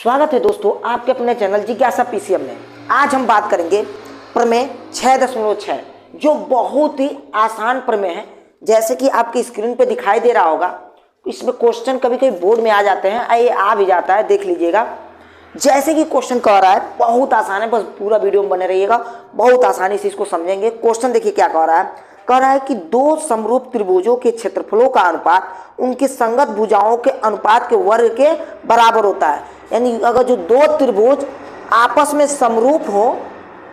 स्वागत है दोस्तों आपके अपने चैनल जिज्ञासा पीसीएम में। आज हम बात करेंगे प्रमेय 6.6 जो बहुत ही आसान प्रमेय है। जैसे कि आपकी स्क्रीन पे दिखाई दे रहा होगा, इसमें क्वेश्चन कभी कभी बोर्ड में आ जाते हैं, ये आ भी जाता है, देख लीजिएगा। जैसे कि क्वेश्चन कह रहा है, बहुत आसान है, बस पूरा वीडियो में बने रहिएगा, बहुत आसानी से इसको समझेंगे। क्वेश्चन देखिए क्या कह रहा है कि दो समरूप त्रिभुजों के क्षेत्रफलों का अनुपात उनकी संगत भुजाओं के अनुपात के वर्ग के बराबर होता है। यानी अगर जो दो त्रिभुज आपस में समरूप हो,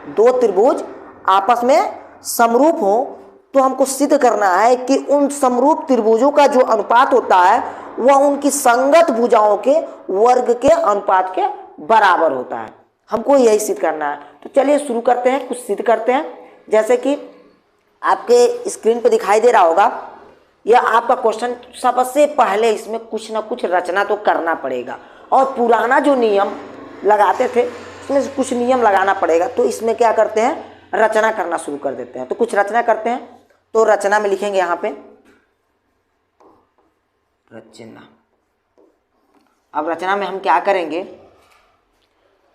दो त्रिभुज आपस में समरूप हो, तो हमको सिद्ध करना है कि उन समरूप त्रिभुजों का जो अनुपात होता है वह उनकी संगत भुजाओं के वर्ग के अनुपात के बराबर होता है। हमको यही सिद्ध करना है। तो चलिए शुरू करते हैं, कुछ सिद्ध करते हैं। जैसे कि आपके स्क्रीन पे दिखाई दे रहा होगा, यह आपका क्वेश्चन। सबसे पहले इसमें कुछ ना कुछ रचना तो करना पड़ेगा, और पुराना जो नियम लगाते थे उसमें से कुछ नियम लगाना पड़ेगा। तो इसमें क्या करते हैं, रचना करना शुरू कर देते हैं। तो कुछ रचना करते हैं। तो रचना में लिखेंगे यहाँ पे रचना। अब रचना में हम क्या करेंगे,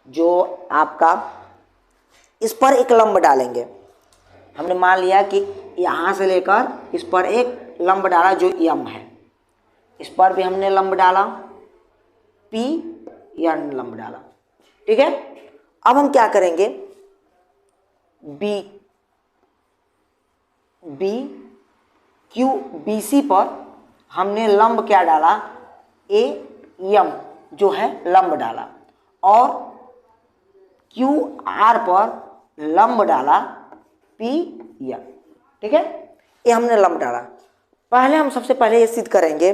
जो आपका इस पर एक लंब डालेंगे। हमने मान लिया कि यहाँ से लेकर इस पर एक लंब डाला जो यम है, इस पर भी हमने लंब डाला, पी या लंब डाला, ठीक है। अब हम क्या करेंगे, बी क्यू बी सी पर हमने लंब क्या डाला, ए यम जो है लंब डाला, और क्यू आर पर लंब डाला, पी या, ठीक है। ये हमने लंब डाला। पहले हम सबसे पहले ये सिद्ध करेंगे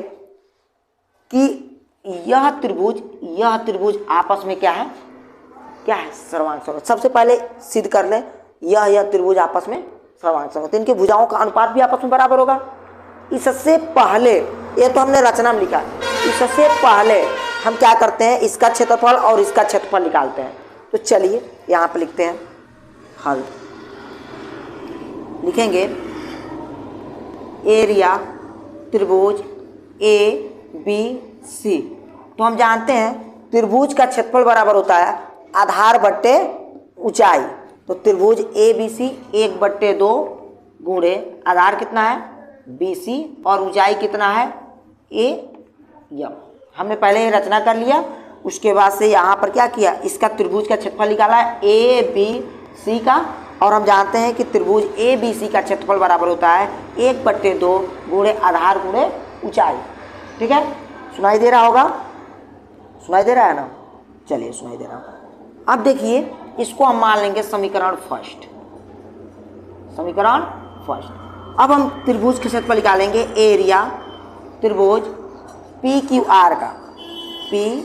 कि यह त्रिभुज आपस में क्या है, सर्वांग संगत। सबसे पहले सिद्ध कर लें, यह त्रिभुज आपस में सर्वांग संगत, इनकी भुजाओं का अनुपात भी आपस में बराबर होगा। इससे पहले, ये तो हमने रचना में लिखा, इससे पहले हम क्या करते हैं, इसका क्षेत्रफल और इसका क्षेत्रफल निकालते हैं। तो चलिए यहाँ पे लिखते हैं हल। लिखेंगे एरिया त्रिभुज ए बी सी। तो हम जानते हैं त्रिभुज का क्षेत्रफल बराबर होता है आधार बट्टे ऊंचाई। तो त्रिभुज ए बी सी 1/2 गुणे आधार कितना है बी सी और ऊंचाई कितना है ए यम। हमने पहले ये रचना कर लिया। उसके बाद से यहाँ पर क्या किया, इसका त्रिभुज का क्षेत्रफल निकाला है ए बी सी का, और हम जानते हैं कि त्रिभुज ए बी सी का क्षेत्रफल बराबर होता है 1/2 गुणे आधार गुणे ऊंचाई, ठीक है। सुनाई दे रहा होगा, सुनाई दे रहा है ना, चलिए सुनाई दे रहा होगा। अब देखिए, इसको हम मान लेंगे समीकरण फर्स्ट। अब हम त्रिभुज के क्षेत्रफल निकालेंगे, एरिया त्रिभुज पी क्यू आर का, पी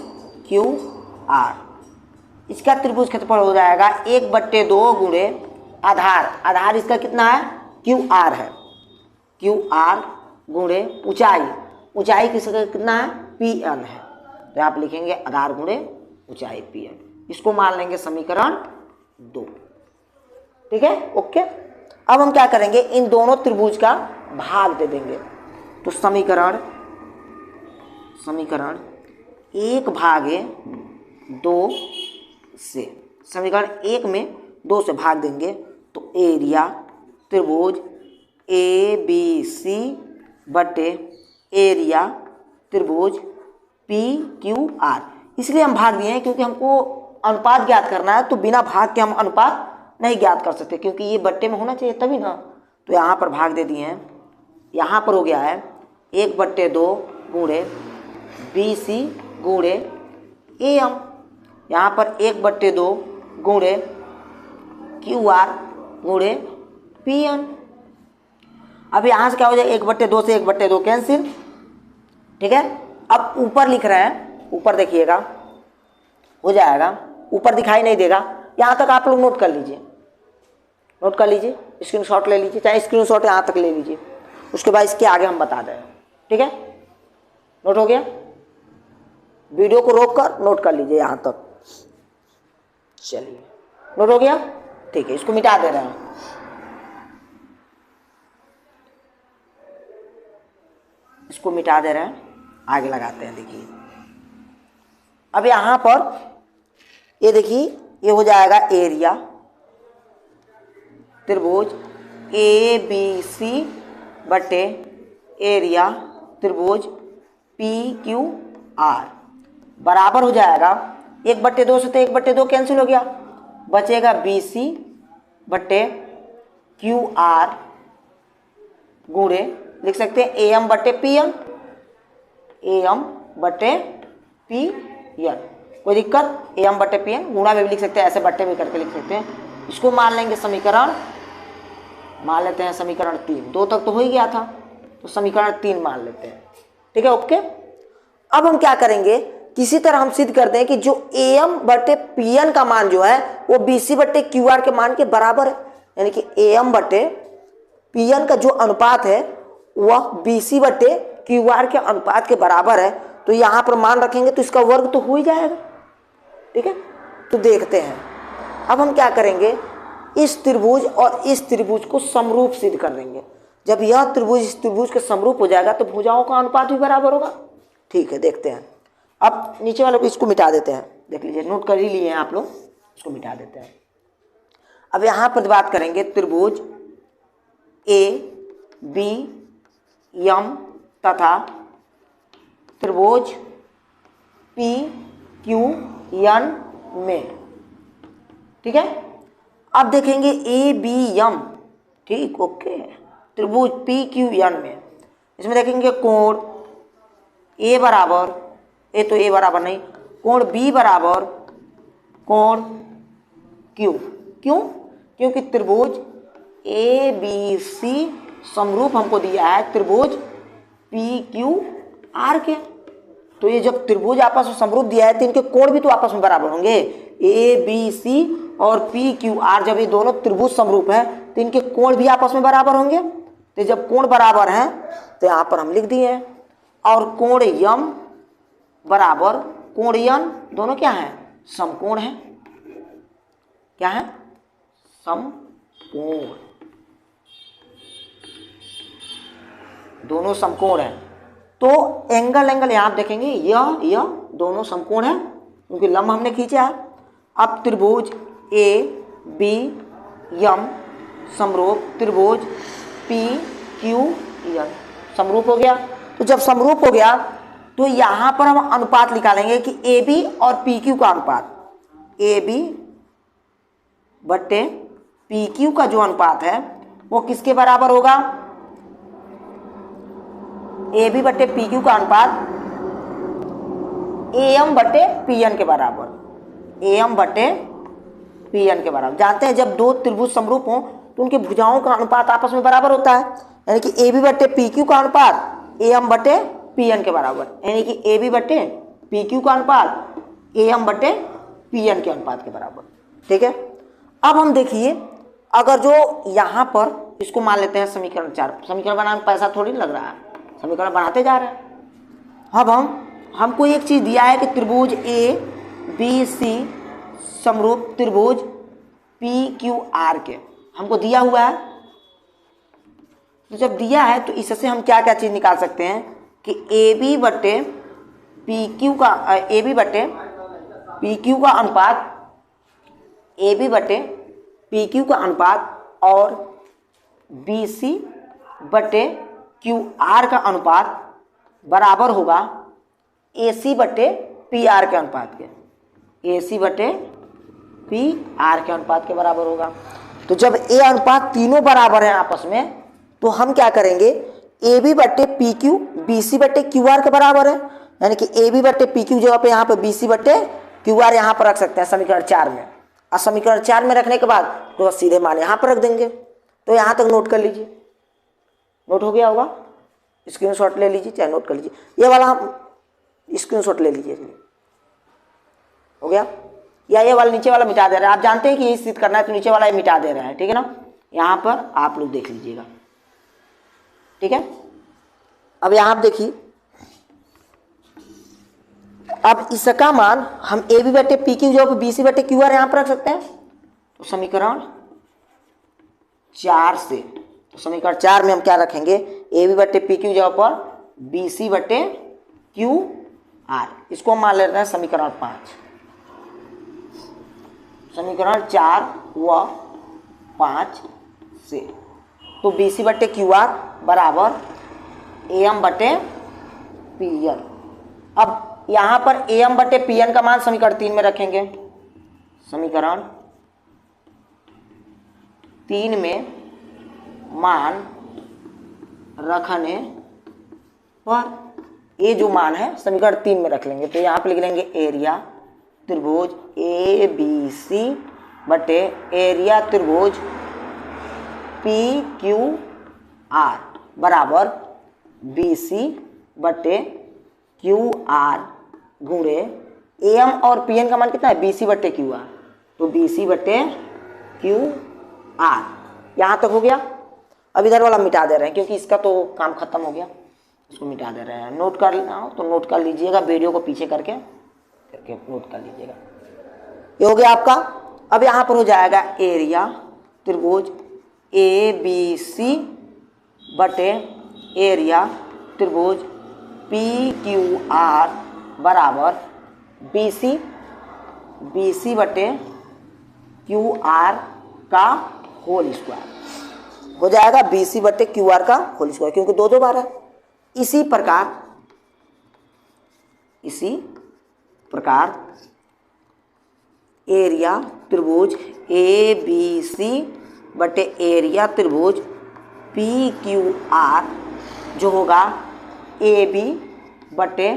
क्यू आर, इसका त्रिभुज क्षेत्रफल हो जाएगा 1/2 गुणे आधार इसका कितना है क्यू आर है, क्यू आर गुणे ऊंचाई किसका कितना है पी एन है। तो आप लिखेंगे आधार गुणे ऊंचाई पी एन। इसको मान लेंगे समीकरण 2, ठीक है, ओके। अब हम क्या करेंगे, इन दोनों त्रिभुज का भाग दे देंगे। तो समीकरण 1/2 से, समीकरण 1 में 2 से भाग देंगे। तो एरिया त्रिभुज ए बी सी बटे एरिया त्रिभुज पी क्यू आर। इसलिए हम भाग दिए हैं क्योंकि हमको अनुपात ज्ञात करना है। तो बिना भाग के हम अनुपात नहीं ज्ञात कर सकते, क्योंकि ये बट्टे में होना चाहिए तभी ना। तो यहाँ पर भाग दे दिए हैं। यहाँ पर हो गया है 1/2 गुणे बी सी गुणे ए एम, यहाँ पर 1/2 गुणे क्यू आर गुणे पी एन। अब यहाँ से क्या हो जाएगा, 1/2 से 1/2 कैंसिल, ठीक है। अब ऊपर लिख रहे हैं, ऊपर देखिएगा हो जाएगा, ऊपर दिखाई नहीं देगा। यहाँ तक आप लोग नोट कर लीजिए, स्क्रीनशॉट ले लीजिए, चाहे स्क्रीनशॉट यहाँ तक ले लीजिए। उसके बाद इसके आगे हम बता दें, ठीक है। नोट हो गया, वीडियो को रोक कर नोट कर लीजिए यहाँ तक। चलिए नोट हो गया, ठीक है। इसको मिटा दे रहे हैं, इसको मिटा दे रहे हैं, आगे लगाते हैं। देखिए अब यहाँ पर ये देखिए, ये हो जाएगा एरिया त्रिभुज ए बी सी बटे एरिया त्रिभुज पी क्यू आर बराबर हो जाएगा 1/2 से, तो 1/2 कैंसिल हो गया, बचेगा बी सी बटे क्यू आर गुणे लिख सकते हैं ए एम बटे पी एन, ए एम बटे पी एन, कोई दिक्कत, ए एम बटे पी एन गुणा में भी लिख सकते हैं, ऐसे बट्टे में करके लिख सकते हैं। इसको मान लेंगे समीकरण, मान लेते हैं समीकरण 3, 2 तक तो हो ही गया था, तो समीकरण 3 मान लेते हैं, ठीक है, ओके। अब हम क्या करेंगे, किसी तरह हम सिद्ध करते हैं कि जो ए एम बटे पी एन का मान जो है वो बी सी बटे क्यू आर के मान के बराबर है, यानी कि ए एम बटे पी एन का जो अनुपात है वह बी सी बटे क्यू आर के अनुपात के बराबर है। तो यहाँ पर मान रखेंगे तो इसका वर्ग तो हो ही जाएगा, ठीक है। तो देखते हैं अब हम क्या करेंगे, इस त्रिभुज और इस त्रिभुज को समरूप सिद्ध कर देंगे। जब यह त्रिभुज इस त्रिभुज के समरूप हो जाएगा तो भुजाओं का अनुपात भी बराबर होगा, ठीक है। देखते हैं, अब नीचे वालों को इसको मिटा देते हैं, देख लीजिए, नोट कर ही लिए हैं आप लोग, इसको मिटा देते हैं। अब यहाँ पर बात करेंगे त्रिभुज ए बी एम तथा त्रिभुज पी क्यू एन में, ठीक है। अब देखेंगे ए बी एम, ठीक, ओके, त्रिभुज पी क्यू एन में, इसमें देखेंगे कोण ए बराबर, ए तो ए बराबर नहीं, कोण बी बराबर कोण क्यू, क्यों, क्योंकि त्रिभुज ए बी सी समरूप हमको दिया है त्रिभुज पी क्यू आर के। तो ये जब त्रिभुज आपस में समरूप दिया है तो इनके कोण भी तो आपस में बराबर होंगे, ए बी सी और पी क्यू आर, जब ये दोनों त्रिभुज समरूप है तो इनके कोण भी आपस में बराबर होंगे। तो जब कोण बराबर हैं तो यहाँ पर हम लिख दिए हैं, और कोण यम बराबर कोण यन, दोनों क्या है, समकोण है, क्या है, समकोण, दोनों समकोण है। तो एंगल यहाँ आप देखेंगे यह दोनों समकोण है क्योंकि लंब हमने खींचा है। अब त्रिभुज ए बी एम समरूप त्रिभुज पी क्यू एन समरूप हो गया। तो जब समरूप हो गया तो यहाँ पर हम अनुपात निकालेंगे कि ए बी और पी क्यू का अनुपात, ए बी बटे पी क्यू का जो अनुपात है वो किसके बराबर होगा, ए बी बटे पी क्यू का अनुपात ए एम बटे पी एन के बराबर, ए एम बटे पी एन के बराबर। जानते हैं जब दो त्रिभुज समरूप हों तो उनके भुजाओं का अनुपात आपस में बराबर होता है, यानी कि ए बी बटे पी क्यू का अनुपात ए एम बटे पी एन के बराबर, यानी कि ए बी बटे पी क्यू का अनुपात ए एम बटे पी एन के अनुपात के बराबर, ठीक है। अब हम देखिए, अगर जो यहाँ पर इसको मान लेते हैं समीकरण 4, समीकरण बनाने में पैसा थोड़ी लग रहा है, समीकरण बनाते जा रहे हैं। अब हमको एक चीज़ दिया है कि त्रिभुज ए बी सी समरूप त्रिभुज पी क्यू आर के हमको दिया हुआ है। तो जब दिया है तो इससे हम क्या क्या चीज़ निकाल सकते हैं कि ए बी बटे पी क्यू का अनुपात, ए बी बटे पी क्यू का अनुपात और बी सी बटे क्यू आर का अनुपात बराबर होगा ए सी बटे पी आर के अनुपात के, ए सी बटे पी आर के अनुपात के बराबर होगा। तो जब ए अनुपात तीनों बराबर हैं आपस में तो हम क्या करेंगे, ए बी बटे पी क्यू बी सी बटे क्यू आर के बराबर है, यानी कि ए बी बटे पी क्यू जगह पे यहाँ पे बी सी बटे क्यू आर यहाँ पर रख सकते हैं समीकरण 4 में। और समीकरण 4 में रखने के बाद तो सीधे मान यहाँ पर रख देंगे। तो यहाँ तक नोट कर लीजिए, नोट हो गया होगा, स्क्रीनशॉट ले लीजिए चाहे नोट कर लीजिए, ये वाला हम स्क्रीनशॉट ले लीजिए, हो गया। या ये वाला नीचे वाला मिटा दे रहा है, आप जानते हैं कि ये सिद्ध करना है तो नीचे वाला ये मिटा दे रहा है, ठीक है ना। यहाँ पर आप लोग देख लीजिएगा, ठीक है। अब यहाँ आप देखिए, अब इसका मान हम ए बी बटे पी क्यू जो बी सी बटे क्यू आर यहाँ पर रख सकते हैं। तो समीकरण 4 से, तो समीकरण 4 में हम क्या रखेंगे, ए बी बटे पी क्यू जगह पर बी सी बटे क्यू आर। इसको हम मान ले रहे हैं समीकरण 5। समीकरण 4 व 5 से तो BC बटे QR बराबर AM बटे PN। अब यहाँ पर AM बटे PN का मान समीकरण 3 में रखेंगे। समीकरण 3 में मान रखने पर ये जो मान है समीकरण 3 में रख लेंगे। तो यहाँ पे लिख लेंगे एरिया त्रिभुज ABC बटे एरिया त्रिभुज PQR बराबर BC बटे QR गुणे AM और PN का मान कितना है BC बटे QR। तो BC बटे QR यहाँ तक हो गया। अब इधर वाला मिटा दे रहे हैं क्योंकि इसका तो काम खत्म हो गया, इसको मिटा दे रहे हैं। नोट कर लेना हो तो नोट कर लीजिएगा, वीडियो को पीछे करके नोट कर लीजिएगा। ये हो गया आपका। अब यहाँ पर हो जाएगा एरिया त्रिभुज ABC बटे एरिया त्रिभुज PQR बराबर BC बटे QR का होल स्क्वायर हो जाएगा। BC बटे QR का होल स्क्वायर क्योंकि दो बार है। इसी प्रकार एरिया त्रिभुज ABC बटे एरिया त्रिभुज PQR जो होगा AB बटे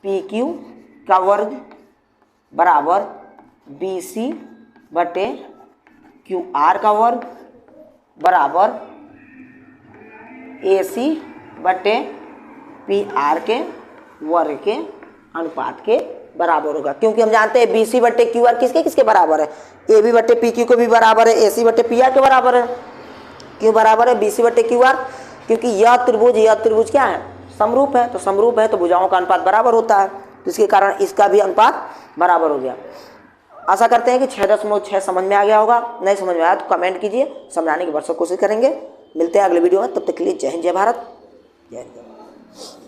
PQ का वर्ग बराबर BC बटे QR का वर्ग बराबर AC बटे PR के वर्ग के अनुपात के बराबर होगा। क्योंकि हम जानते हैं BC बटे QR किसके किसके बराबर है, AB बटे PQ को भी बराबर है, AC बटे PR के बराबर है। क्यों बराबर है BC बटे QR? क्योंकि यह त्रिभुज क्या है समरूप है, तो समरूप है तो भुजाओं का अनुपात बराबर होता है, तो इसके कारण इसका भी अनुपात बराबर हो गया। आशा करते हैं कि 6.6 समझ में आ गया होगा। नहीं समझ में आया तो कमेंट कीजिए, समझाने की भरसक कोशिश करेंगे। मिलते हैं अगले वीडियो में, तब तक के लिए जय हिंद, जय भारत, जय हिंद।